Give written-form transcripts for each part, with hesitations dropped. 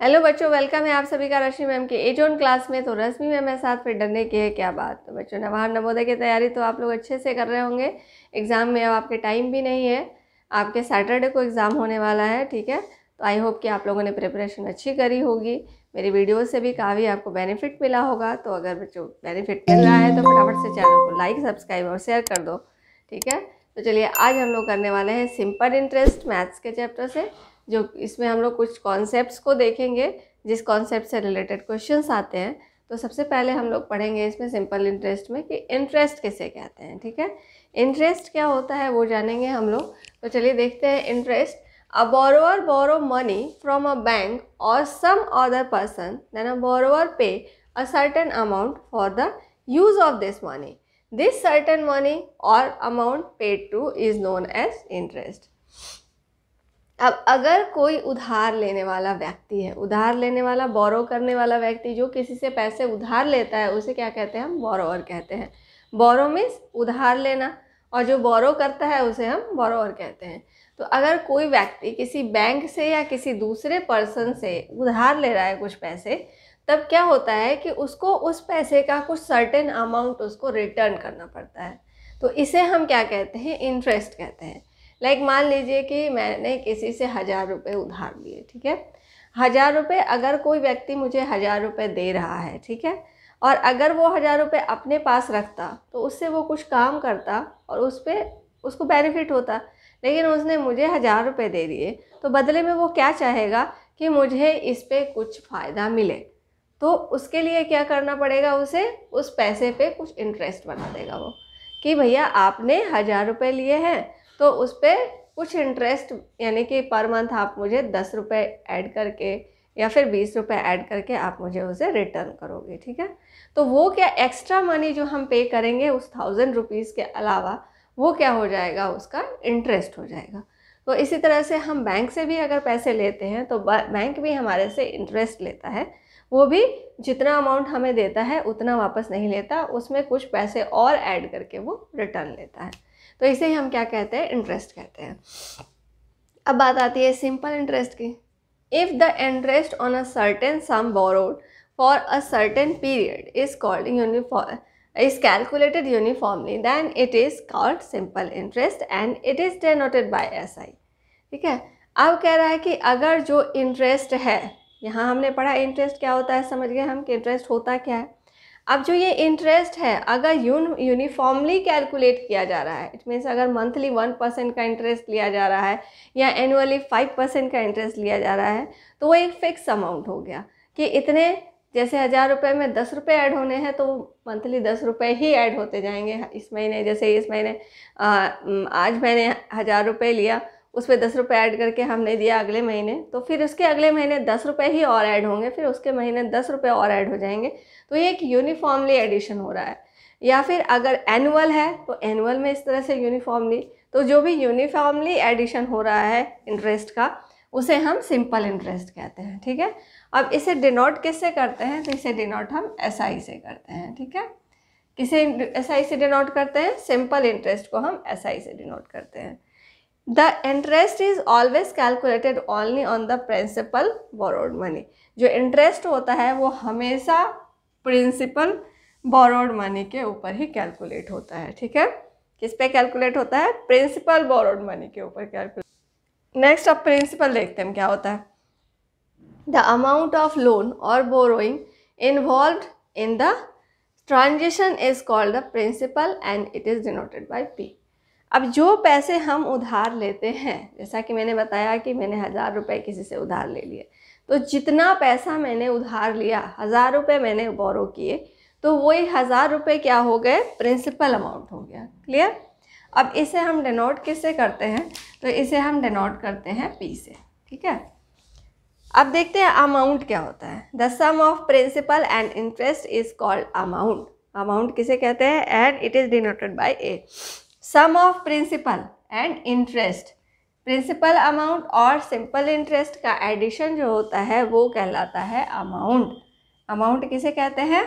Hello बच्चों, welcome है आप सभी का रश्मि मैम के एज ऑन क्लास में। तो रश्मि मैम मेरे साथ फिर डरने की है क्या बात। तो बच्चों, नवाहर नवोदय की तैयारी तो आप लोग अच्छे से कर रहे होंगे। एग्ज़ाम में अब आपके टाइम भी नहीं है, आपके सैटरडे को एग्ज़ाम होने वाला है, ठीक है। तो आई होप कि आप लोगों ने प्रिपरेशन अच्छी करी होगी। मेरी वीडियो से भी काफ़ी आपको बेनिफिट मिला होगा। तो अगर बच्चों बेनिफिट मिल रहा है तो फटाफट से चैनल को लाइक, सब्सक्राइब और शेयर कर दो, ठीक है। तो चलिए, आज हम लोग करने वाले हैं सिंपल इंटरेस्ट मैथ्स के चैप्टर से, जो इसमें हम लोग कुछ कॉन्सेप्ट्स को देखेंगे जिस कॉन्सेप्ट से रिलेटेड क्वेश्चंस आते हैं। तो सबसे पहले हम लोग पढ़ेंगे इसमें सिंपल इंटरेस्ट में कि इंटरेस्ट किसे कहते हैं, ठीक है। इंटरेस्ट क्या होता है वो जानेंगे हम लोग। तो चलिए देखते हैं interest. A borrower borrow money from a bank or some other person, then a borrower pay a certain amount for the use of this money. This certain money or amount paid to is known as interest. अब अगर कोई उधार लेने वाला व्यक्ति है, उधार लेने वाला, बोरो करने वाला व्यक्ति जो किसी से पैसे उधार लेता है, उसे क्या कहते हैं? हम बोरोवर कहते हैं। बोरो मीन्स उधार लेना, और जो बोरो करता है उसे हम बोरोवर कहते हैं। तो अगर कोई व्यक्ति किसी बैंक से या किसी दूसरे पर्सन से उधार ले रहा है कुछ पैसे, तब क्या होता है कि उसको उस पैसे का कुछ सर्टेन अमाउंट उसको रिटर्न करना पड़ता है। तो इसे हम क्या कहते हैं? इंटरेस्ट कहते हैं। मान लीजिए कि मैंने किसी से 1000 रुपये उधार लिए, ठीक है। 1000 रुपये अगर कोई व्यक्ति मुझे 1000 रुपये दे रहा है, ठीक है, और अगर वो 1000 रुपये अपने पास रखता तो उससे वो कुछ काम करता और उस पर उसको बेनिफिट होता। लेकिन उसने मुझे 1000 रुपये दे दिए, तो बदले में वो क्या चाहेगा कि मुझे इस पर कुछ फ़ायदा मिले। तो उसके लिए क्या करना पड़ेगा? उसे उस पैसे पे कुछ इंटरेस्ट बना देगा वो, कि भैया आपने 1000 रुपये लिए हैं तो उस पर कुछ इंटरेस्ट, यानी कि पर मंथ आप मुझे 10 रुपये ऐड करके या फिर 20 रुपये ऐड करके आप मुझे उसे रिटर्न करोगे, ठीक है। तो वो क्या एक्स्ट्रा मनी जो हम पे करेंगे उस 1000 रुपीज़ के अलावा, वो क्या हो जाएगा? उसका इंटरेस्ट हो जाएगा। तो इसी तरह से हम बैंक से भी अगर पैसे लेते हैं तो बैंक भी हमारे से इंटरेस्ट लेता है। वो भी जितना अमाउंट हमें देता है उतना वापस नहीं लेता, उसमें कुछ पैसे और ऐड करके वो रिटर्न लेता है। तो इसे ही हम क्या कहते हैं? इंटरेस्ट कहते हैं। अब बात आती है सिंपल इंटरेस्ट की। If the interest on a certain some borrowed for a certain period is called uniform, is calculated uniformly, then it is called simple interest and it is denoted by SI, ठीक है। अब कह रहा है कि अगर जो इंटरेस्ट है, यहाँ हमने पढ़ा इंटरेस्ट क्या होता है, समझ गए हम कि इंटरेस्ट होता क्या है। अब जो ये इंटरेस्ट है अगर यूनिफॉर्मली कैलकुलेट किया जा रहा है, इट मीन्स अगर मंथली 1% का इंटरेस्ट लिया जा रहा है या एनुअली 5% का इंटरेस्ट लिया जा रहा है, तो वो एक फिक्स अमाउंट हो गया कि इतने, जैसे 1000 रुपये में 10 रुपये ऐड होने हैं तो मंथली 10 रुपये ही ऐड होते जाएंगे। इस महीने, जैसे इस महीने आज मैंने 1000 रुपये लिया, उस पर 10 रुपये ऐड करके हमने दिया अगले महीने, तो फिर उसके अगले महीने 10 रुपये ही और ऐड होंगे, फिर उसके महीने 10 रुपये और ऐड हो जाएंगे। तो ये एक यूनिफॉर्मली एडिशन हो रहा है। या फिर अगर एनुअल है तो एनुअल में इस तरह से यूनिफॉर्मली, तो जो भी यूनिफॉर्मली एडिशन हो रहा है इंटरेस्ट का, उसे हम सिंपल इंटरेस्ट कहते हैं, ठीक है। अब इसे डिनोट किससे करते हैं? तो इसे डिनोट हम SI से करते हैं, ठीक है। किसे SI से डिनोट करते हैं? सिंपल इंटरेस्ट को हम SI से डिनोट करते हैं। The interest is always calculated only on the principal borrowed money. जो इंटरेस्ट होता है वो हमेशा प्रिंसिपल बोरोड मनी के ऊपर ही कैलकुलेट होता है, ठीक है। किस पे कैलकुलेट होता है? प्रिंसिपल बोरोड मनी के ऊपर कैलकुलेट। नेक्स्ट अब प्रिंसिपल देखते हैं क्या होता है। द अमाउंट ऑफ लोन और borrowing involved in the transaction is called the principal and it is denoted by P। अब जो पैसे हम उधार लेते हैं, जैसा कि मैंने बताया कि मैंने 1000 रुपये किसी से उधार ले लिए, तो जितना पैसा मैंने उधार लिया, 1000 रुपये मैंने बोरो किए, तो वही 1000 रुपये क्या हो गए? प्रिंसिपल अमाउंट हो गया। क्लियर? अब इसे हम डिनोट किससे करते हैं? तो इसे हम डिनोट करते हैं P से, ठीक है। अब देखते हैं अमाउंट क्या होता है। The sum of principal and interest is called amount. Amount किसे कहते हैं? And it is denoted by A। Sum of principal and interest, principal amount और सिंपल इंटरेस्ट का एडिशन जो होता है वो कहलाता है अमाउंट। अमाउंट किसे कहते हैं?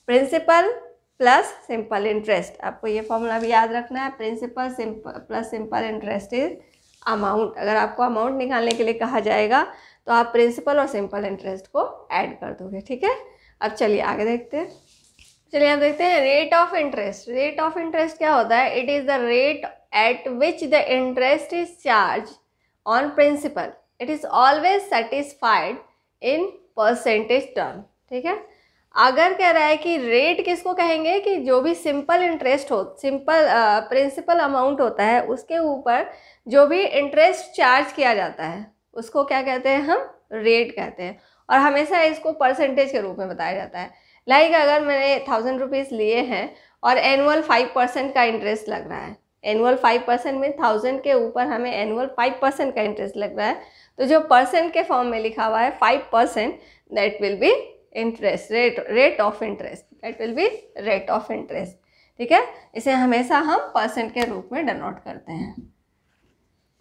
Principal plus simple interest. आपको ये फॉर्मूला भी याद रखना है, principal plus simple interest is amount. अगर आपको अमाउंट निकालने के लिए कहा जाएगा तो आप प्रिंसिपल और सिंपल इंटरेस्ट को ऐड कर दोगे। ठीक है, अब चलिए आगे देखते हैं। चलिए आप देखते हैं rate of interest. Rate of interest क्या होता है? It is the rate at which the interest is charge on principal. It is always satisfied in percentage term. ठीक है, अगर कह रहा है कि रेट किसको कहेंगे कि जो भी सिंपल इंटरेस्ट हो, सिंपल प्रिंसिपल अमाउंट होता है उसके ऊपर जो भी इंटरेस्ट चार्ज किया जाता है उसको क्या कहते हैं? हम रेट कहते हैं। और हमेशा इसको परसेंटेज के रूप में बताया जाता है। लाइक अगर मैंने 1000 रुपीज़ लिए हैं और एनुअल 5% का इंटरेस्ट लग रहा है, एनुअल 5% में 1000 के ऊपर हमें एनुअल 5% का इंटरेस्ट लग रहा है, तो जो परसेंट के फॉर्म में लिखा हुआ है 5%, that will be interest rate of interest, that will be rate of interest. ठीक है, इसे हमेशा हम परसेंट के रूप में डिनोट करते हैं।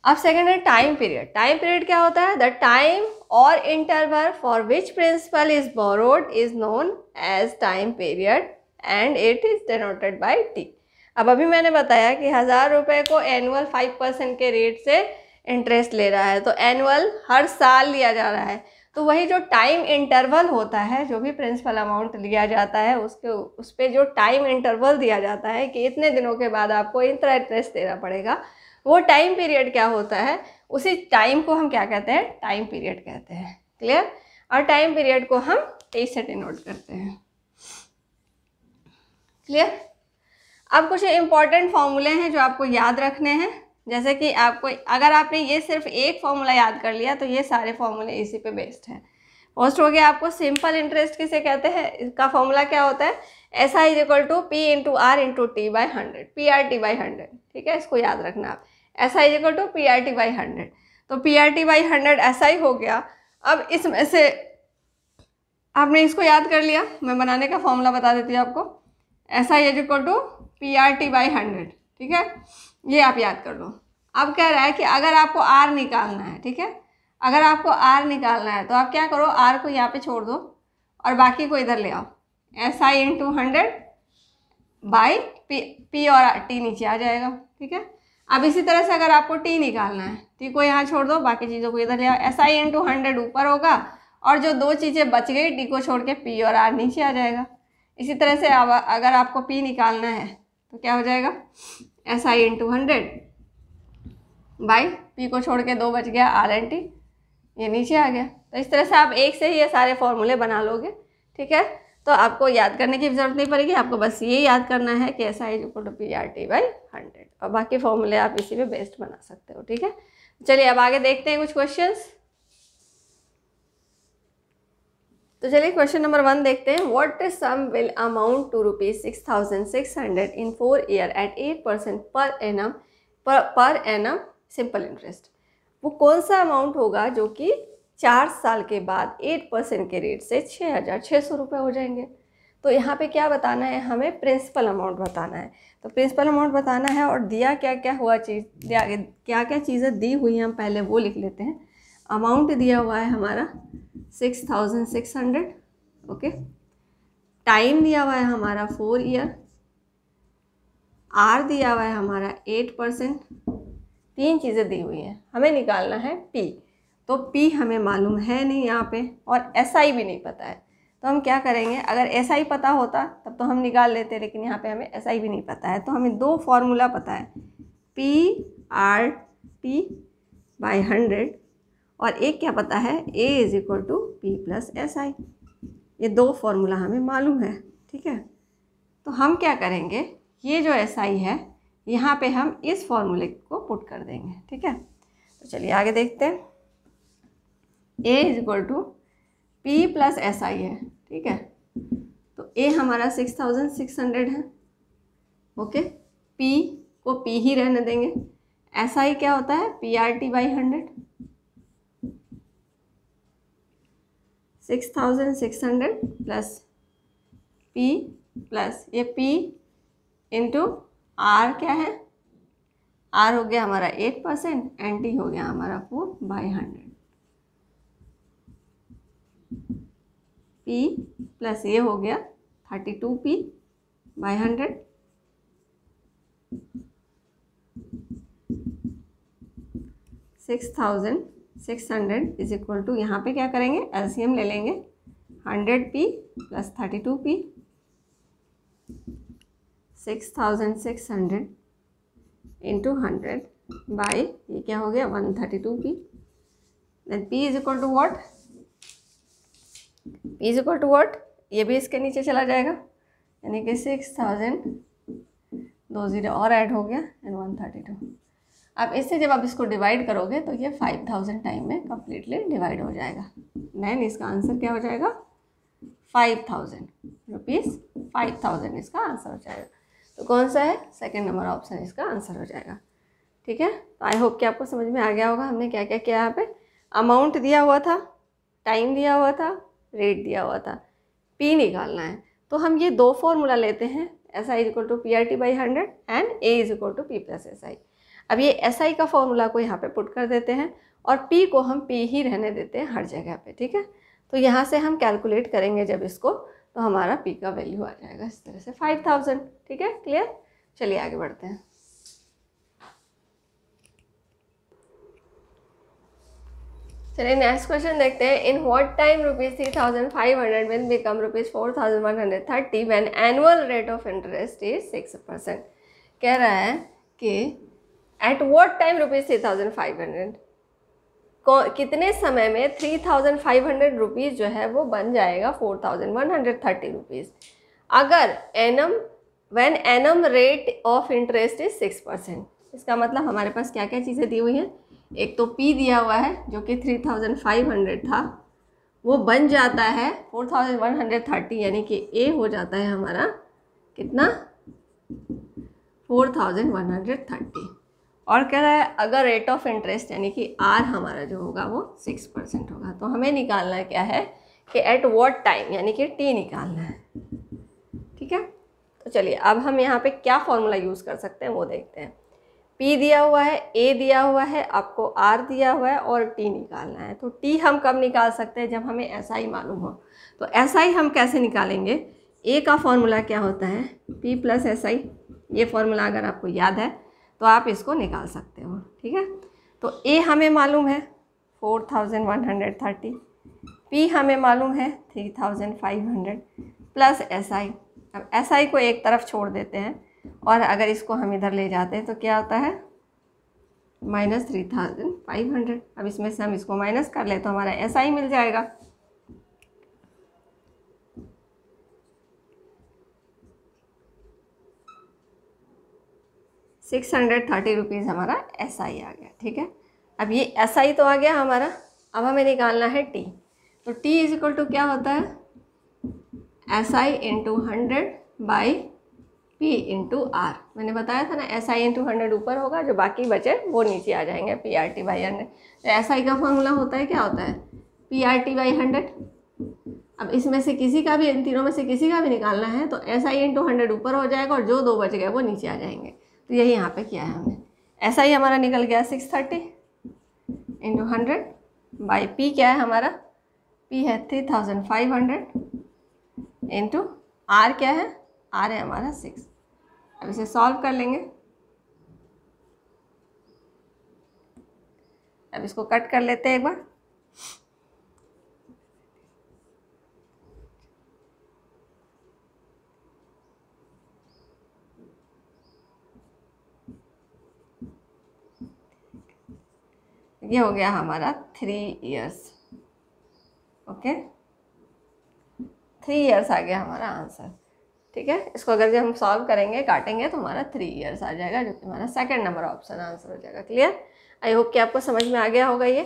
अब सेकेंड है टाइम पीरियड। टाइम पीरियड क्या होता है? द टाइम और interval for which principal is borrowed is known as time period and it is denoted by T. अब अभी मैंने बताया कि 1000 रुपये को एनुअल 5% के रेट से इंटरेस्ट ले रहा है, तो एनुअल हर साल लिया जा रहा है। तो वही जो टाइम इंटरवल होता है, जो भी प्रिंसिपल अमाउंट लिया जाता है उसके उस पर जो टाइम इंटरवल दिया जाता है कि इतने दिनों के बाद आपको इतना इंटरेस्ट देना पड़ेगा, वो टाइम पीरियड क्या होता है? उसी टाइम को हम क्या कहते हैं? टाइम पीरियड कहते हैं। क्लियर? और टाइम पीरियड को हम टी से डिनोट करते हैं। क्लियर? अब कुछ इंपॉर्टेंट फॉर्मूले हैं जो आपको याद रखने हैं। जैसे कि आपको अगर आपने ये सिर्फ एक फॉर्मूला याद कर लिया तो ये सारे फॉर्मूले इसी पे बेस्ड हैं। फर्स्ट हो गया आपको सिंपल इंटरेस्ट किसे कहते हैं? इसका फॉर्मूला क्या होता है? SI is equal to P into R into T by 100, PRT by 100। ठीक है, इसको याद रखना आप। SI is equal to PRT by 100, तो PRT बाई 100 SI हो गया। अब इसमें से आपने इसको याद कर लिया, मैं बनाने का फॉर्मूला बता देती हूँ आपको। SI is equal to PRT by 100। ठीक है, ये आप याद कर लो। अब कह रहा है कि अगर आपको R निकालना है, ठीक है, अगर आपको R निकालना है तो आप क्या करो, R को यहाँ पे छोड़ दो और बाकी को इधर ले आओ। SI इंटू 100 बाई P और T नीचे आ जाएगा। ठीक है, अब इसी तरह से अगर आपको T निकालना है, T को यहाँ छोड़ दो, बाकी चीज़ों को इधर ले आओ। SI इंटू 100 ऊपर होगा और जो दो चीज़ें बच गई T को छोड़ के P और R नीचे आ जाएगा। इसी तरह से अगर आपको P निकालना है तो क्या हो जाएगा? SI इंटू 100 बाई P को छोड़ के 2 बच गया R एंड T, ये नीचे आ गया। तो इस तरह से आप एक से ही ये सारे फॉर्मूले बना लोगे। ठीक है, तो आपको याद करने की जरूरत नहीं पड़ेगी, आपको बस ये याद करना है कि SI is equal to PRT by 100 और बाकी फॉर्मूले आप इसी पे बेस्ड बना सकते हो। ठीक है, चलिए अब आगे देखते हैं कुछ क्वेश्चंस। तो चलिए क्वेश्चन नंबर 1 देखते हैं। What sum will amount to ₹6,600 in 4 year at 8% per annum simple interest. वो कौन सा अमाउंट होगा जो कि 4 साल के बाद 8% के रेट से 6,600 रुपये हो जाएंगे। तो यहाँ पे क्या बताना है? हमें प्रिंसिपल अमाउंट बताना है। तो प्रिंसिपल अमाउंट बताना है और दिया क्या क्या हुआ चीज़, क्या क्या चीज़ें दी हुई हैं हम पहले वो लिख लेते हैं। अमाउंट दिया हुआ है हमारा 6,600। ओके, टाइम दिया हुआ है हमारा 4 ईयर, R दिया हुआ है हमारा 8%। 3 चीज़ें दी हुई हैं, हमें निकालना है P। तो P हमें मालूम है नहीं यहाँ पे और SI भी नहीं पता है। तो हम क्या करेंगे, अगर SI पता होता तब तो हम निकाल लेते, लेकिन यहाँ पे हमें SI भी नहीं पता है। तो हमें 2 फॉर्मूला पता है, PRT बाई 100 और एक क्या पता है, A is equal to P plus SI। ये 2 फॉर्मूला हमें मालूम है। ठीक है, तो हम क्या करेंगे, ये जो SI है यहाँ पे हम इस फॉर्मूले को पुट कर देंगे। ठीक है, तो चलिए आगे देखते हैं। A is equal to P plus SI है। ठीक है, तो A हमारा 6,600 है। ओके, P को P ही रहने देंगे। SI क्या होता है? PRT by 100। 6,600 plus P plus ये P इंटू R क्या है? R हो गया हमारा 8% एंड T हो गया हमारा 4 बाई 100। P प्लस ये हो गया 32P by 100। 6,600 600 is equal to, यहाँ पे क्या करेंगे, एलसीएम ले लेंगे, 100p plus 32p, 6600 into 100 by, ये क्या हो गया, 132p, then p is equal to what, p is equal to what, ये भी इसके नीचे चला जाएगा, यानी कि 6000, 2 0 और ऐड हो गया एंड 132। अब इससे जब आप इसको डिवाइड करोगे तो ये 5000 टाइम में कम्प्लीटली डिवाइड हो जाएगा, देन इसका आंसर क्या हो जाएगा, 5000 रुपीज़, 5000 इसका आंसर हो जाएगा। तो कौन सा है, सेकंड नंबर ऑप्शन इसका आंसर हो जाएगा। ठीक है, तो आई होप कि आपको समझ में आ गया होगा हमने क्या क्या किया। यहाँ पे अमाउंट दिया हुआ था, टाइम दिया हुआ था, रेट दिया हुआ था, पी निकालना है। तो हम ये दो फॉर्मूला लेते हैं, S I is equal to P R T by 100 and A is equal to P plus S I. अब ये एस आई का फॉर्मूला को यहाँ पे पुट कर देते हैं और पी को हम पी ही रहने देते हैं हर जगह पे। ठीक है, तो यहाँ से हम कैलकुलेट करेंगे जब इसको, तो हमारा पी का वैल्यू आ जाएगा इस तरह से 5000। ठीक है, क्लियर, चलिए आगे बढ़ते हैं। चलिए नेक्स्ट क्वेश्चन देखते हैं। In what time ₹3,500 will become ₹4,130 when annual rate of interest is 6%। कह रहा है कि एट व्हाट टाइम ₹3,500, कितने समय में 3,500 रुपीज़ जो है वो बन जाएगा 4,130 रुपीज़, अगर when annum rate of interest is 6%। इसका मतलब हमारे पास क्या क्या चीज़ें दी हुई हैं, एक तो P दिया हुआ है जो कि 3,500 था, वो बन जाता है 4,130, यानी कि A हो जाता है हमारा कितना, 4,130। और कह रहा है अगर रेट ऑफ इंटरेस्ट यानी कि R हमारा जो होगा वो 6% होगा। तो हमें निकालना है क्या है कि एट व्हाट टाइम, यानी कि T निकालना है। ठीक है, तो चलिए अब हम यहाँ पे क्या फॉर्मूला यूज़ कर सकते हैं वो देखते हैं। P दिया हुआ है, A दिया हुआ है, आपको R दिया हुआ है और T निकालना है। तो T हम कब निकाल सकते हैं, जब हमें SI मालूम हो। तो SI हम कैसे निकालेंगे, A का फॉर्मूला क्या होता है, P प्लस SI। ये फॉर्मूला अगर आपको याद है तो आप इसको निकाल सकते हो। ठीक है, तो A हमें मालूम है 4,130, P हमें मालूम है 3,500 प्लस SI। अब SI को एक तरफ छोड़ देते हैं और अगर इसको हम इधर ले जाते हैं तो क्या होता है, माइनस 3,500। अब इसमें से हम इसको माइनस कर ले तो हमारा SI मिल जाएगा। ₹630 हमारा SI आ गया। ठीक है, अब ये SI तो आ गया हमारा, अब हमें निकालना है T। तो T इज इक्वल टू क्या होता है, SI into 100 by P into R। मैंने बताया था ना SI इंटू 100 ऊपर होगा, जो बाकी बचे वो नीचे आ जाएंगे, PRT बाई 100। तो SI का फॉर्मूला होता है, क्या होता है, PRT बाई 100। अब इसमें से किसी का भी, इन तीनों में से किसी का भी निकालना है तो SI इंटू 100 ऊपर हो जाएगा और जो दो बच गए वो नीचे आ जाएंगे। तो यही यहाँ पे किया है हमने। SI हमारा निकल गया 630 इंटू 100 बाई P क्या है हमारा, P है 3,500 इंटू R क्या है, R है हमारा 6। अब इसे सॉल्व कर लेंगे। अब इसको कट कर लेते हैं एक बार। ये हो गया हमारा 3 इयर्स। ओके, 3 इयर्स आ गया हमारा आंसर। ठीक है, इसको अगर जब हम सॉल्व करेंगे, काटेंगे, तो हमारा 3 इयर्स आ जाएगा, जो कि हमारा सेकंड नंबर ऑप्शन आंसर हो जाएगा। क्लियर, आई होप कि आपको समझ में आ गया होगा ये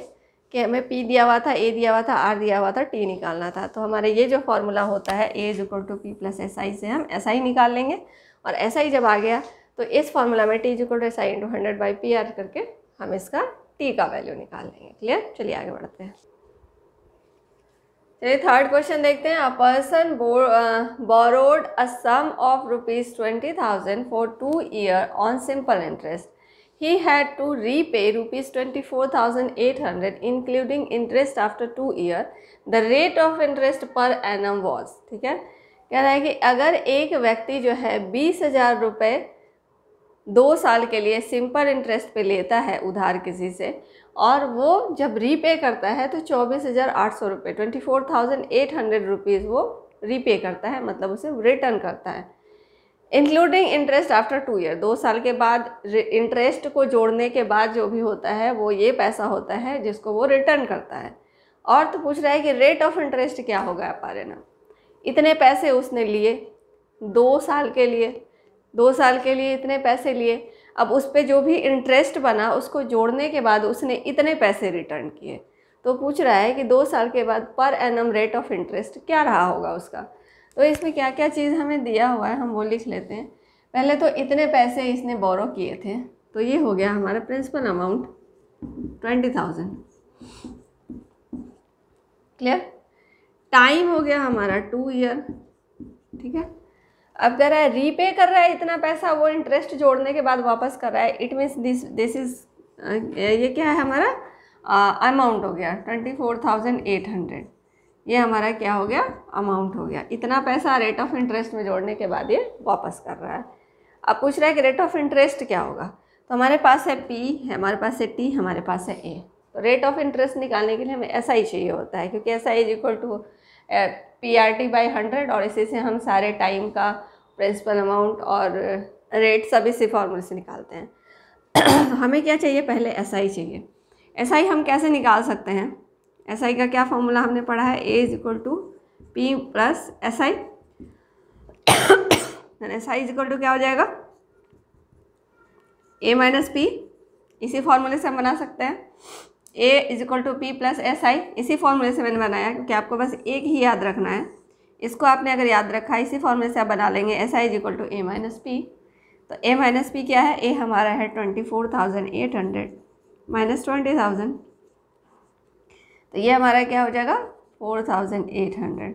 कि हमें P दिया हुआ था, A दिया हुआ था, R दिया हुआ था, T निकालना था। तो हमारे ये जो फॉर्मूला होता है A is equal to P plus SI से हम SI निकाल लेंगे, और SI जब आ गया तो इस फॉर्मूला में T is equal to SI into 100 by PR करके हम इसका T का वैल्यू निकाल लेंगे। क्लियर, चलिए आगे बढ़ते हैं। चलिए थर्ड क्वेश्चन देखते हैं। A person borrowed a sum of ₹20,000 for 2 year on simple interest. He had to repay ₹24,800 including interest after 2 years. The rate of interest per annum was। ठीक है, कह रहा है कि अगर एक व्यक्ति जो है 20,000 रुपये 2 साल के लिए सिंपल इंटरेस्ट पे लेता है उधार किसी से, और वो जब रीपे करता है तो 24,800 रुपये 24,800 रुपीज़ वो रीपे करता है, मतलब उसे रिटर्न करता है। इंक्लूडिंग इंटरेस्ट आफ्टर 2 ईयर, 2 साल के बाद इंटरेस्ट को जोड़ने के बाद जो भी होता है वो ये पैसा होता है जिसको वो रिटर्न करता है। और तो पूछ रहा है कि रेट ऑफ इंटरेस्ट क्या होगा अपारेना। इतने पैसे उसने लिए 2 साल के लिए, 2 साल के लिए इतने पैसे लिए, अब उस पर जो भी इंटरेस्ट बना उसको जोड़ने के बाद उसने इतने पैसे रिटर्न किए। तो पूछ रहा है कि 2 साल के बाद per annum rate of interest क्या रहा होगा उसका। तो इसमें क्या क्या चीज़ हमें दिया हुआ है हम वो लिख लेते हैं। पहले तो इतने पैसे इसने बोरो किए थे, तो ये हो गया हमारा प्रिंसिपल अमाउंट 20,000। क्लियर। टाइम हो गया हमारा 2 ईयर। ठीक है। अब कह रहा है रीपे कर रहा है इतना पैसा, वो इंटरेस्ट जोड़ने के बाद वापस कर रहा है। इट मीन्स दिस इज ये क्या है हमारा अमाउंट हो गया 24,800। ये हमारा क्या हो गया, अमाउंट हो गया। इतना पैसा रेट ऑफ इंटरेस्ट में जोड़ने के बाद ये वापस कर रहा है। अब पूछ रहा है कि रेट ऑफ इंटरेस्ट क्या होगा। तो हमारे पास है पी, हमारे पास है टी, हमारे पास है ए। तो रेट ऑफ इंटरेस्ट निकालने के लिए हमें ऐसा ही चाहिए होता है, क्योंकि ऐसा इज इक्वल टू PRT/100, और इसी से हम सारे टाइम का प्रिंसिपल अमाउंट और रेट सब इसी फॉर्मूले से निकालते हैं। तो हमें क्या चाहिए, पहले SI चाहिए। SI हम कैसे निकाल सकते हैं, SI का क्या फॉर्मूला हमने पढ़ा है, A = P + SI। SI = क्या हो जाएगा, A - P। इसी फॉर्मूले से हम बना सकते हैं। A = P + SI, इसी फॉर्मूले से मैंने बनाया, क्योंकि आपको बस एक ही याद रखना है। इसको आपने अगर याद रखा, इसी फॉर्मूले से आप बना लेंगे। SI = A - P। तो A - P क्या है, A हमारा है 24,800 - 20,000, तो ये हमारा क्या हो जाएगा 4,800।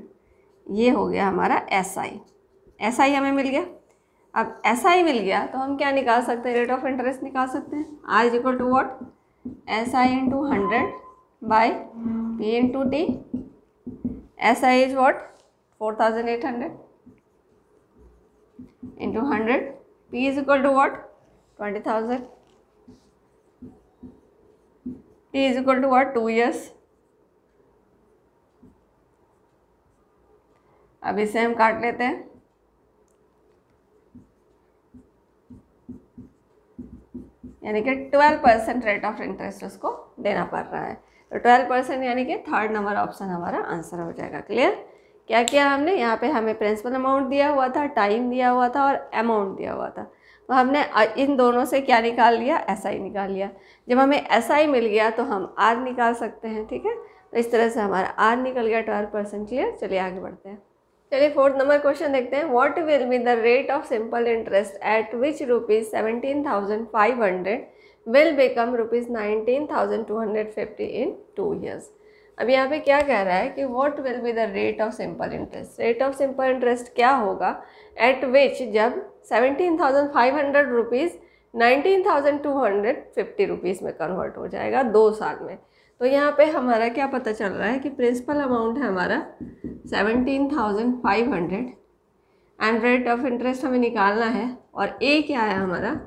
ये हो गया हमारा SI। SI हमें मिल गया। अब SI मिल गया तो हम क्या निकाल सकते हैं, रेट ऑफ इंटरेस्ट निकाल सकते हैं। R = what, SI × 100/P × T। SI is what, 4,800 × 100। P is equal to what, 20,000। T is equal to what, 2 years। अब इसे हम काट लेते हैं। यानी कि 12% रेट ऑफ इंटरेस्ट उसको देना पड़ रहा है। तो 12% यानी कि 3rd नंबर ऑप्शन हमारा आंसर हो जाएगा। क्लियर। क्या किया हमने, यहाँ पे हमें प्रिंसिपल अमाउंट दिया हुआ था, टाइम दिया हुआ था और अमाउंट दिया हुआ था। तो हमने इन दोनों से क्या निकाल लिया, SI निकाल लिया। जब हमें SI मिल गया तो हम R निकाल सकते हैं। ठीक है। तो इस तरह से हमारा R निकल गया 12%। क्लियर। चलिए आगे बढ़ते हैं। चलिए 4th नंबर क्वेश्चन देखते हैं। What will be the rate of simple interest eight which ₹17,500 will become ₹19,250 in 2 years. अब यहाँ पे क्या कह रहा है कि what will be the rate of simple interest. Rate of simple interest क्या होगा एट विच, जब 17,500 रुपीज़ 19,250 रुपीज़ में कन्वर्ट हो जाएगा 2 साल में। तो यहाँ पे हमारा क्या पता चल रहा है कि प्रिंसिपल अमाउंट है हमारा 17,500 एंड रेट ऑफ इंटरेस्ट हमें निकालना है, और ए क्या है हमारा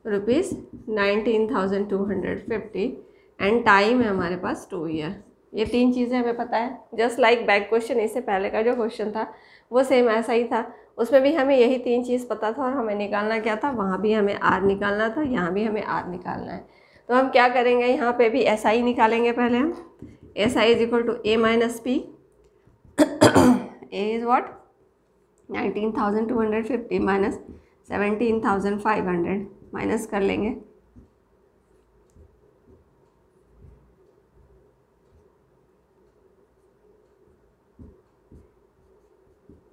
₹19,250 एंड टाइम है हमारे पास 2 ईयर। ये 3 चीज़ें हमें पता है। जस्ट लाइक बैक क्वेश्चन, इससे पहले का जो क्वेश्चन था वो सेम ऐसा ही था। उसमें भी हमें यही 3 चीज़ पता था और हमें निकालना क्या था, वहाँ भी हमें R निकालना था, यहाँ भी हमें R निकालना है। तो हम क्या करेंगे, यहाँ पे भी SI निकालेंगे पहले हम। SI = A - P। A is what, 19,250 - 17,500 minus कर लेंगे।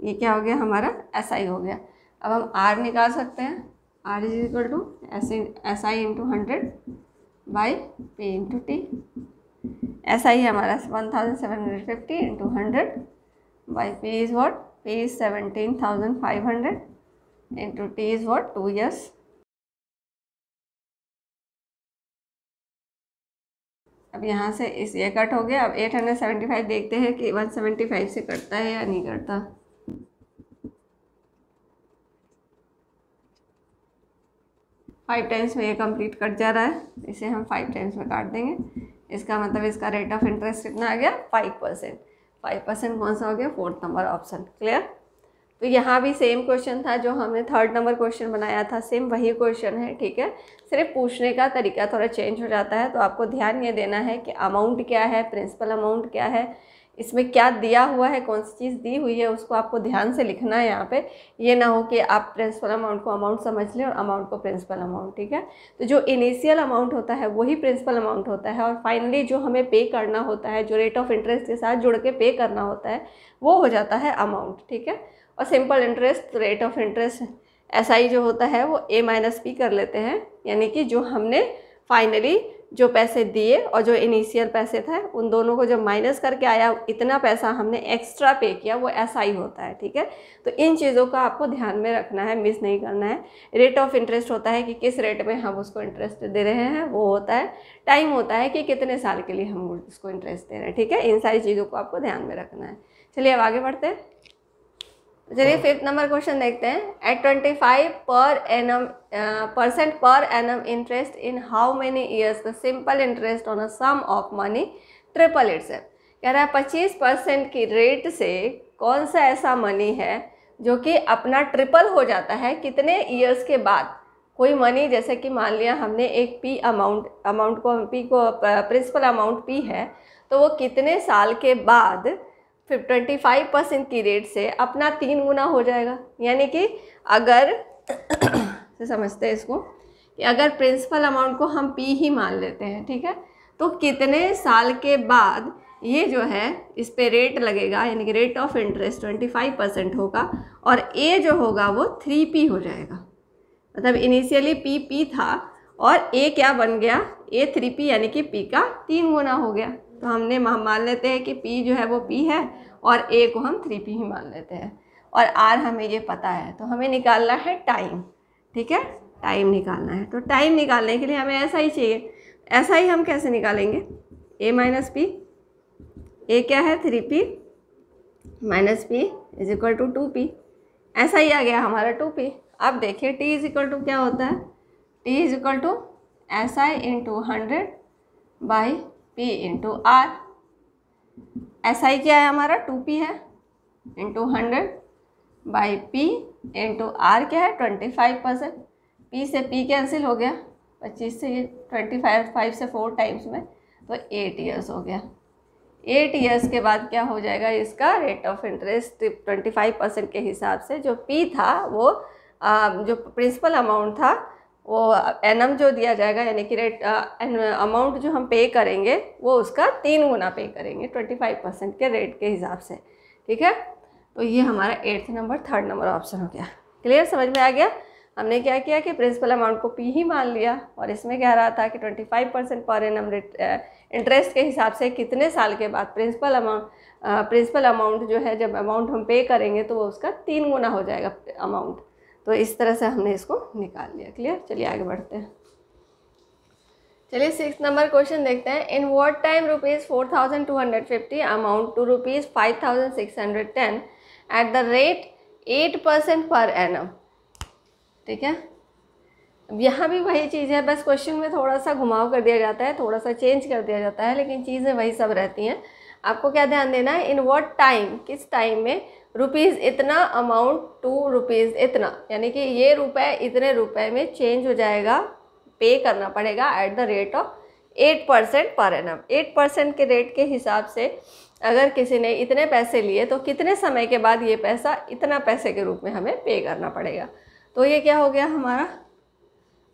ये क्या हो गया हमारा SI हो गया। अब हम R निकाल सकते हैं। R is equal to SI × 100/P × T। SI है हमारा 1750 × 100/P is what, P is 17,500 × T is what, 2 years। अब यहाँ से इस ये कट हो गया। अब 875 देखते हैं कि 175 से कटता है या नहीं कटता। 5 टाइम्स में ये कंप्लीट कट जा रहा है, इसे हम 5 टाइम्स में काट देंगे। इसका मतलब इसका रेट ऑफ इंटरेस्ट कितना आ गया 5%। 5% कौन सा हो गया 4th नंबर ऑप्शन। क्लियर। तो यहाँ भी सेम क्वेश्चन था जो हमने 3rd नंबर क्वेश्चन बनाया था, सेम वही क्वेश्चन है। ठीक है, सिर्फ पूछने का तरीका थोड़ा चेंज हो जाता है। तो आपको ध्यान ये देना है कि अमाउंट क्या है, प्रिंसिपल अमाउंट क्या है, इसमें क्या दिया हुआ है, कौन सी चीज़ दी हुई है, उसको आपको ध्यान से लिखना है यहाँ पे। ये ना हो कि आप प्रिंसिपल अमाउंट को अमाउंट समझ लें और अमाउंट को प्रिंसिपल अमाउंट। ठीक है, तो जो इनिशियल अमाउंट होता है वही प्रिंसिपल अमाउंट होता है, और फाइनली जो हमें पे करना होता है, जो रेट ऑफ इंटरेस्ट के साथ जुड़ के पे करना होता है, वो हो जाता है अमाउंट। ठीक है, और simple interest, rate of interest SI जो होता है वो A-P कर लेते हैं, यानी कि जो हमने फाइनली जो पैसे दिए और जो इनिशियल पैसे थे उन दोनों को जब माइनस करके आया, इतना पैसा हमने एक्स्ट्रा पे किया, वो SI होता है। ठीक है, तो इन चीज़ों का आपको ध्यान में रखना है, मिस नहीं करना है। रेट ऑफ इंटरेस्ट होता है कि किस रेट में हम उसको इंटरेस्ट दे रहे हैं, वो होता है। टाइम होता है कि कितने साल के लिए हम उसको इंटरेस्ट दे रहे हैं। ठीक है, इन सारी चीज़ों को आपको ध्यान में रखना है। चलिए अब आगे बढ़ते हैं। चलिए 5th नंबर क्वेश्चन देखते हैं। At 25% per annum interest in how many years the simple interest on a sum of money triple itself. कह रहा है 25% की रेट से कौन सा ऐसा मनी है जो कि अपना ट्रिपल हो जाता है कितने ईयर्स के बाद। कोई मनी, जैसे कि मान लिया हमने एक अमाउंट को प्रिंसिपल अमाउंट P है, तो वो कितने साल के बाद 25% की रेट से अपना 3 गुना हो जाएगा। यानी कि अगर से समझते हैं इसको कि अगर प्रिंसिपल अमाउंट को हम P ही मान लेते हैं, ठीक है, तो कितने साल के बाद ये जो है इस पे रेट लगेगा, यानी कि रेट ऑफ इंटरेस्ट 25% होगा, और A जो होगा वो 3P हो जाएगा। मतलब इनिशियली P था और A क्या बन गया, A 3P, यानी कि P का 3 गुना हो गया। तो हमने मान लेते हैं कि P जो है वो P है और A को हम 3P ही मान लेते हैं, और R हमें ये पता है। तो हमें निकालना है टाइम। ठीक है, टाइम निकालना है। तो टाइम निकालने के लिए हमें ऐसा ही चाहिए। ऐसा ही हम कैसे निकालेंगे, A-P, A क्या है 3P minus P is equal to 2P। ऐसा ही आ गया हमारा 2P। अब देखिए T इज इक्वल टू क्या होता है, T is equal to SI into 100 by P into R। SI क्या है हमारा 2P है, into 100 by P into R क्या है 25%। P से P कैंसिल हो गया, 25 से ये 5 से 4 टाइम्स में, तो 8 ईयर्स हो गया। 8 ईयर्स के बाद क्या हो जाएगा, इसका रेट ऑफ इंटरेस्ट 25% के हिसाब से जो P था वो जो प्रिंसिपल अमाउंट था वो एनम जो दिया जाएगा, यानी कि रेट अमाउंट जो हम पे करेंगे वो उसका 3 गुना पे करेंगे 25% के रेट के हिसाब से। ठीक है, तो ये हमारा 8th number 3rd number option हो गया। क्लियर, समझ में आ गया। हमने क्या किया कि प्रिंसिपल अमाउंट को P ही मान लिया, और इसमें कह रहा था कि 25% पर एनम रेट इंटरेस्ट के हिसाब से कितने साल के बाद प्रिंसिपल अमाउंट जो है, जब अमाउंट हम पे करेंगे तो वो उसका 3 गुना हो जाएगा अमाउंट। तो इस तरह से हमने इसको निकाल लिया। क्लियर, चलिए आगे बढ़ते हैं। चलिए 6th नंबर क्वेश्चन देखते हैं। In what time ₹4,250 amount to ₹5,610 at the rate 8% per annum. ठीक है, अब यहाँ भी वही चीज़ है, बस क्वेश्चन में थोड़ा सा घुमाव कर दिया जाता है, थोड़ा सा चेंज कर दिया जाता है, लेकिन चीज़ें वही सब रहती हैं। आपको क्या ध्यान देना है, इन व्हाट टाइम, किस टाइम में, रुपीज़ इतना अमाउंट टू रुपीज़ इतना, यानी कि ये रुपए इतने रुपए में चेंज हो जाएगा, पे करना पड़ेगा eight the rate of 8% per annum. 8% के रेट के हिसाब से अगर किसी ने इतने पैसे लिए तो कितने समय के बाद ये पैसा इतना पैसे के रूप में हमें पे करना पड़ेगा। तो ये क्या हो गया हमारा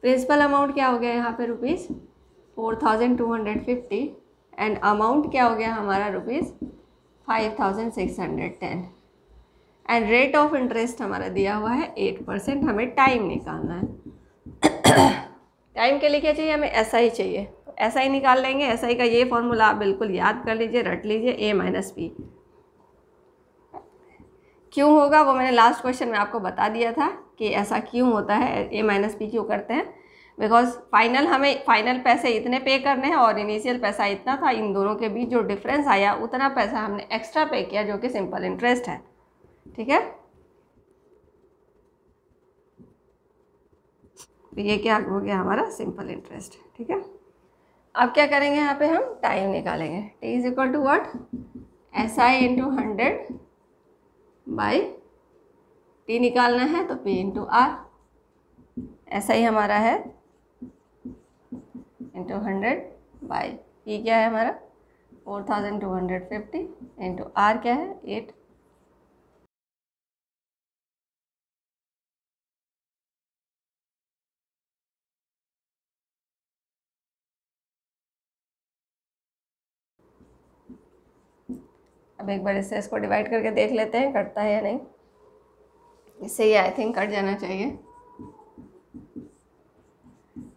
प्रिंसिपल अमाउंट, क्या हो गया यहाँ पे ₹4,250, एंड अमाउंट क्या हो गया हमारा ₹5,610, एंड रेट ऑफ इंटरेस्ट हमारा दिया हुआ है 8%। हमें टाइम निकालना है। टाइम के लिए क्या चाहिए हमें, SI चाहिए। SI निकाल लेंगे। SI का ये फॉर्मूला आप बिल्कुल याद कर लीजिए, रट लीजिए, A-P। क्यों होगा वो मैंने लास्ट क्वेश्चन में आपको बता दिया था कि ऐसा क्यों होता है, A-P क्यों करते हैं। बिकॉज हमें फाइनल पैसे इतने पे करने हैं और इनिशियल पैसा इतना था, इन दोनों के बीच जो डिफरेंस आया उतना पैसा हमने एक्स्ट्रा पे किया, जो कि सिंपल इंटरेस्ट है। ठीक है, तो ये क्या हो गया हमारा सिंपल इंटरेस्ट। ठीक है, अब क्या करेंगे यहाँ पे हम टाइम निकालेंगे। T is equal to what, S I into 100 by T निकालना है तो पी इंटू आर। ऐसा ही हमारा है इंटू 100 बाई पी क्या है हमारा 4250 इंटू आर क्या है 8। अब एक बार इससे इसको डिवाइड करके देख लेते हैं कटता है या नहीं। इससे ये आई थिंक कट जाना चाहिए।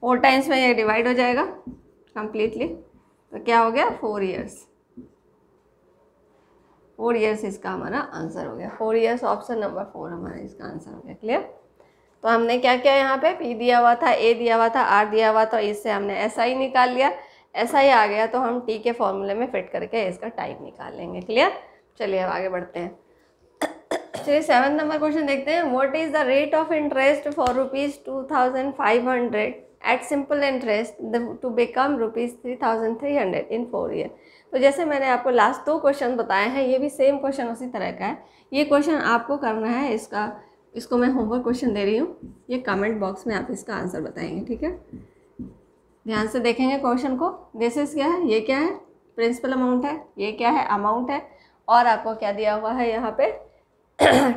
4 टाइम्स में ये डिवाइड हो जाएगा कंप्लीटली, तो क्या हो गया 4 ईयर्स। 4 ईयर्स इसका हमारा आंसर हो गया। 4 ईयर्स ऑप्शन नंबर 4 हमारा इसका आंसर हो गया। क्लियर। तो हमने क्या किया, यहाँ पे पी दिया हुआ था, ए दिया हुआ था, आर दिया हुआ था, इससे हमने एस आई निकाल लिया। एस आई आ गया तो हम टी के फॉर्मूले में फिट करके इसका टाइम निकाल लेंगे। क्लियर। चलिए अब आगे बढ़ते हैं। चलिए 7 नंबर क्वेश्चन देखते हैं। What is the rate of interest for ₹2500 at simple interest to become ₹3300 in 4 year. तो जैसे मैंने आपको लास्ट 2 क्वेश्चन बताए हैं, ये भी सेम क्वेश्चन उसी तरह का है। ये क्वेश्चन आपको करना है, इसको मैं होमवर्क क्वेश्चन दे रही हूँ। ये कमेंट बॉक्स में आप इसका आंसर बताएंगे। ठीक है, ध्यान से देखेंगे क्वेश्चन को। दिस इज क्या है, ये क्या है प्रिंसिपल अमाउंट है, ये क्या है अमाउंट है, और आपको क्या दिया हुआ है यहाँ पे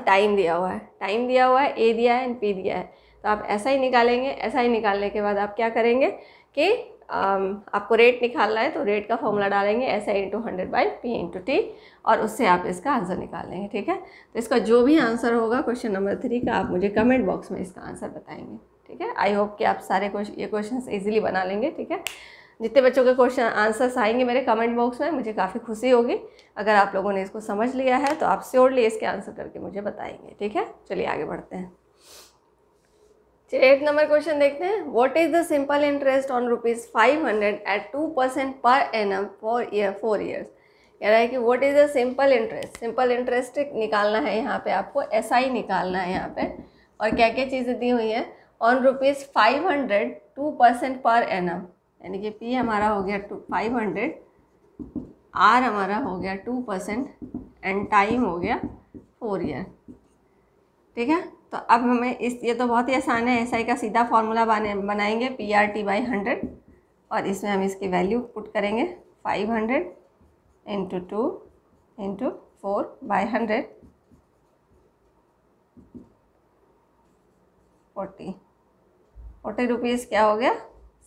टाइम दिया हुआ है। टाइम दिया हुआ है, ए दिया है एंड पी दिया है। तो आप ऐसा ही निकालेंगे। ऐसा ही निकालने के बाद आप क्या करेंगे कि आपको रेट निकालना है, तो रेट का फॉर्मूला डालेंगे S I into 100 by P into T, और उससे आप इसका आंसर निकाल लेंगे। ठीक है, तो इसका जो भी आंसर होगा क्वेश्चन नंबर 3 का, आप मुझे कमेंट बॉक्स में इसका आंसर बताएंगे। ठीक है, आई होप कि आप सारे ये क्वेश्चन ईजिली बना लेंगे। ठीक है, जितने बच्चों के क्वेश्चन आंसर्स आएंगे मेरे कमेंट बॉक्स में, मुझे काफ़ी खुशी होगी। अगर आप लोगों ने इसको समझ लिया है तो आप श्योरली इसके आंसर करके मुझे बताएंगे। ठीक है, चलिए आगे बढ़ते हैं। चलिए 8 नंबर क्वेश्चन देखते हैं। What is the simple interest on ₹500 at 2% per annum for 4 years. कह रहा है कि what is the simple interest. Simple interest निकालना है यहाँ पे, आपको एस आई निकालना है यहाँ पे, और क्या क्या चीज़ें दी हुई हैं। ऑन ₹500 2% पर एनम, यानी कि पी हमारा हो गया 500, आर हमारा हो गया 2% एंड टाइम हो गया 4 ईयर। ठीक है, तो अब हमें ये तो बहुत ही आसान है। एस आई का सीधा फार्मूला बनाएंगे PRT बाई 100, और इसमें हम इसकी वैल्यू पुट करेंगे 500 इंटू 2 इंटू 4 बाई 100 40 रुपीज़ क्या हो गया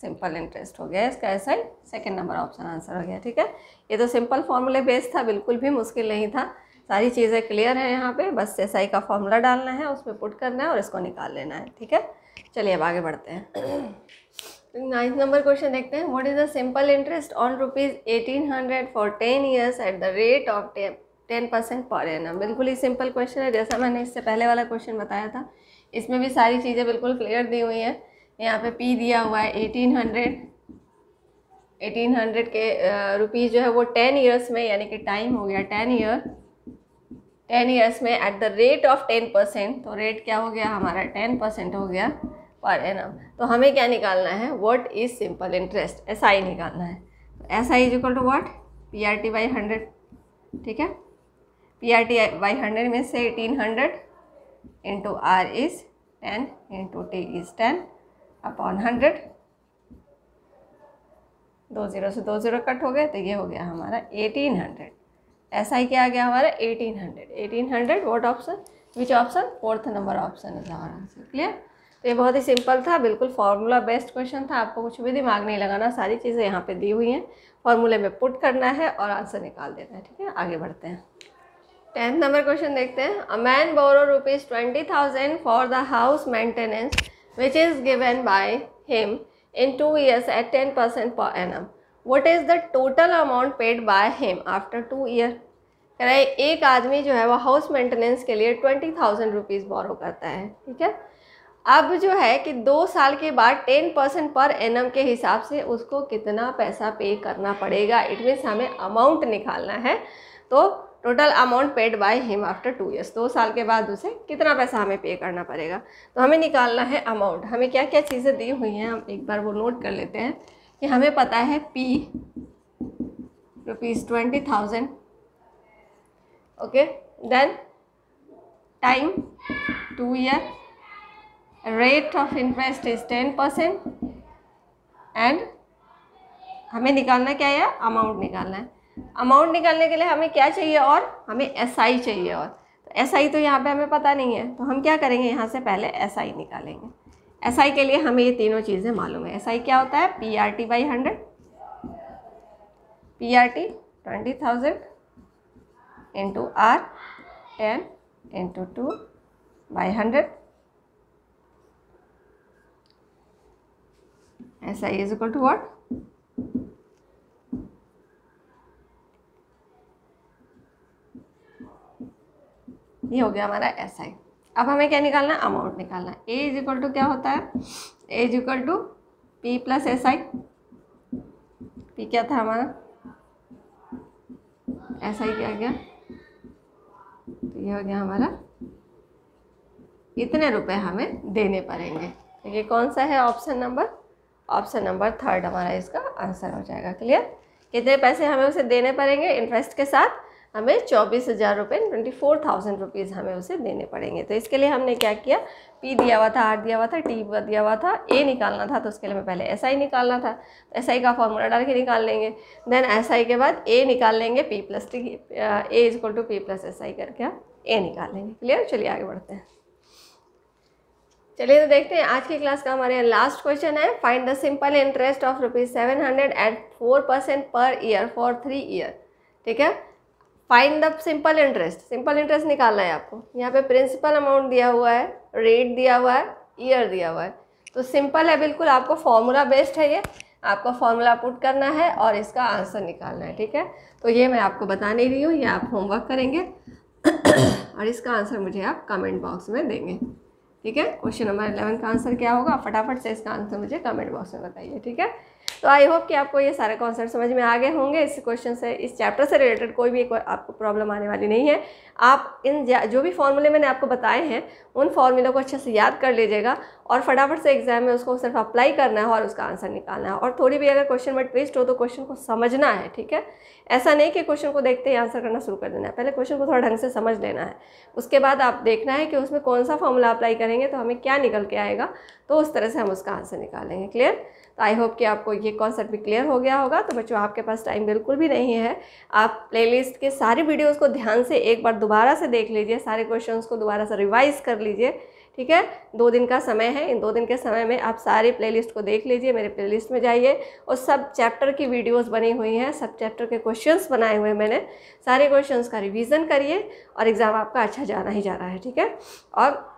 सिंपल इंटरेस्ट हो गया। इसका ऐसा ही सेकेंड नंबर ऑप्शन आंसर हो गया। ठीक है, ये तो सिंपल फॉर्मूले बेस्ड था, बिल्कुल भी मुश्किल नहीं था। सारी चीज़ें क्लियर है यहाँ पे, बस एस आई का फॉर्मूला डालना है, उसमें पुट करना है और इसको निकाल लेना है। ठीक है, चलिए अब आगे बढ़ते हैं। 9th नंबर क्वेश्चन देखते हैं। What is the simple interest on ₹1800 for 10 years eight the rate of 10% per annum. बिल्कुल ही सिंपल क्वेश्चन है, जैसा मैंने इससे पहले वाला क्वेश्चन बताया था। इसमें भी सारी चीज़ें बिल्कुल क्लियर दी हुई हैं। यहाँ पे पी दिया हुआ है 1800 के रुपीज़ जो है वो 10 ईयर्स में, यानी कि टाइम हो गया 10 ईयर्स में एट द रेट ऑफ 10%। तो रेट क्या हो गया हमारा 10% हो गया पर एनम। तो हमें क्या निकालना है, what is simple interest, S I निकालना है। तो S I is equal to what PRT by 100। ठीक है, PRT बाई 100 में से 1800 into R is 10 into T is 10 upon 100। 2 0 से 2 0 कट हो गए, तो ये हो गया हमारा 1800। ऐसा ही क्या आ गया हमारा 1800 what option, which option, 4th number option is our answer. Clear. तो ये बहुत ही सिंपल था, बिल्कुल फार्मूला बेस्ड क्वेश्चन था। आपको कुछ भी दिमाग नहीं लगाना, सारी चीज़ें यहाँ पे दी हुई हैं, फार्मूले में पुट करना है और आंसर निकाल देना है। ठीक है, आगे बढ़ते हैं। 10th नंबर क्वेश्चन देखते हैं। A man borrow ₹20,000 for the house maintenance which is given by him in 2 years at 10% per annum. What is the total amount paid by him after 2 years? कह रहा है एक आदमी जो है वो हाउस मेंटेनेंस के लिए 20,000 रुपीज़ बोरो करता है। ठीक है, अब जो है कि 2 साल के बाद 10% पर एनम के हिसाब से उसको कितना पैसा पे करना पड़ेगा। इट मीन्स हमें अमाउंट निकालना है। तो total amount paid by him after 2 years, 2 साल के बाद उसे कितना पैसा हमें पे करना पड़ेगा। तो हमें निकालना है अमाउंट। हमें क्या क्या चीज़ें दी हुई हैं हम एक बार वो नोट कर लेते हैं कि हमें पता है P ₹20,000, okay, then time 2 year, rate of interest is 10% and हमें निकालना क्या है, अमाउंट निकालना है। अमाउंट निकालने के लिए हमें क्या चाहिए, और हमें SI चाहिए, और तो SI तो यहाँ पे हमें पता नहीं है, तो हम क्या करेंगे, यहाँ से पहले SI निकालेंगे। SI के लिए हमें ये तीनों चीज़ें मालूम है। SI क्या होता है, PRT/100, PRT 20,000 into R 10 into 2/100, SI is equal to what, ये हो गया हमारा SI। अब हमें क्या निकालना है, अमाउंट निकालना है। A इज इक्वल टू क्या होता है, A is equal to P plus SI। P क्या था हमारा, SI क्या गया, तो ये हो गया हमारा, इतने रुपए हमें देने पड़ेंगे। तो ये कौन सा है, ऑप्शन नंबर 3 हमारा इसका आंसर हो जाएगा। क्लियर, कितने पैसे हमें उसे देने पड़ेंगे इंटरेस्ट के साथ, हमें 24,000 रुपये, 24,000 रुपीज़ हमें उसे देने पड़ेंगे। तो इसके लिए हमने क्या किया, P दिया हुआ था, R दिया हुआ था, T दिया हुआ था, A निकालना था, तो उसके लिए हमें पहले SI निकालना था। तो SI का फॉर्मूला डाल के निकाल लेंगे, देन SI के बाद A निकाल लेंगे, P plus T, A is equal to P plus SI करके हम A निकाल लेंगे। क्लियर, चलिए आगे बढ़ते हैं। चलिए तो देखते हैं आज की क्लास का हमारे यहाँ लास्ट क्वेश्चन है, find the simple interest of ₹700 at 4% per year for 3 year. ठीक है, फाइंड द सिंपल इंटरेस्ट निकालना है आपको। यहाँ पे प्रिंसिपल अमाउंट दिया हुआ है, रेट दिया हुआ है, ईयर दिया हुआ है, तो सिंपल है बिल्कुल, आपको फॉर्मूला बेस्ड है, ये आपको फॉर्मूला पुट करना है और इसका आंसर निकालना है। ठीक है, तो ये मैं आपको बता नहीं रही हूँ, ये आप होमवर्क करेंगे और इसका आंसर मुझे आप कमेंट बॉक्स में देंगे। ठीक है, क्वेश्चन नंबर 11 का आंसर क्या होगा, फटाफट से इसका आंसर मुझे कमेंट बॉक्स में बताइए। ठीक है, तो आई होप कि आपको ये सारे कॉन्सेप्ट समझ में आ गए होंगे। इस क्वेश्चन से, इस चैप्टर से रिलेटेड कोई भी आपको प्रॉब्लम आने वाली नहीं है। आप इन जो भी फॉर्मूले मैंने आपको बताए हैं उन फॉर्मूलों को अच्छे से याद कर लीजिएगा और फटाफट से एग्जाम में उसको सिर्फ अप्लाई करना है और उसका आंसर निकालना है। और थोड़ी भी अगर क्वेश्चन में ट्विस्ट हो तो क्वेश्चन को समझना है। ठीक है, ऐसा नहीं कि क्वेश्चन को देखते ही आंसर करना शुरू कर देना है, पहले क्वेश्चन को थोड़ा ढंग से समझ लेना है, उसके बाद आप देखना है कि उसमें कौन सा फॉर्मूला अप्लाई करेंगे तो हमें क्या निकल के आएगा, तो उस तरह से हम उसका आंसर निकालेंगे। क्लियर, तो आई होप कि आपको ये कॉन्सेप्ट भी क्लियर हो गया होगा। तो बच्चों, आपके पास टाइम बिल्कुल भी नहीं है, आप प्लेलिस्ट के सारी वीडियोस को ध्यान से एक बार दोबारा से देख लीजिए, सारे क्वेश्चंस को दोबारा से रिवाइज कर लीजिए। ठीक है, 2 दिन का समय है, इन 2 दिन के समय में आप सारी प्लेलिस्ट को देख लीजिए, मेरे प्लेलिस्ट में जाइए और सब चैप्टर की वीडियोस बनी हुई हैं, सब चैप्टर के क्वेश्चंस बनाए हुए हैं मैंने, सारे क्वेश्चंस का रिवीजन करिए और एग्ज़ाम आपका अच्छा जाना ही जा रहा है। ठीक है, और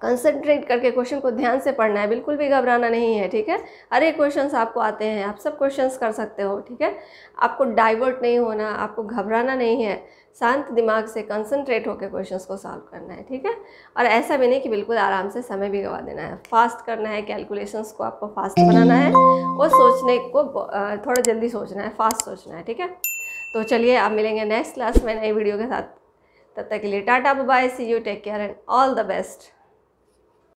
कंसंट्रेट करके क्वेश्चन को ध्यान से पढ़ना है, बिल्कुल भी घबराना नहीं है। ठीक है, हर एक क्वेश्चंस आपको आते हैं, आप सब क्वेश्चंस कर सकते हो। ठीक है, आपको डाइवर्ट नहीं होना, आपको घबराना नहीं है, शांत दिमाग से कंसंट्रेट होकर क्वेश्चंस को सॉल्व करना है। ठीक है, और ऐसा भी नहीं कि बिल्कुल आराम से समय भी गवा देना है, फास्ट करना है, कैलकुलेशंस को आपको फास्ट बनाना है और सोचने को थोड़ा जल्दी सोचना है, फास्ट सोचना है। ठीक है, तो चलिए आप मिलेंगे नेक्स्ट क्लास में नई वीडियो के साथ। तब तक के लिए tata bye, see you, take care and all the best.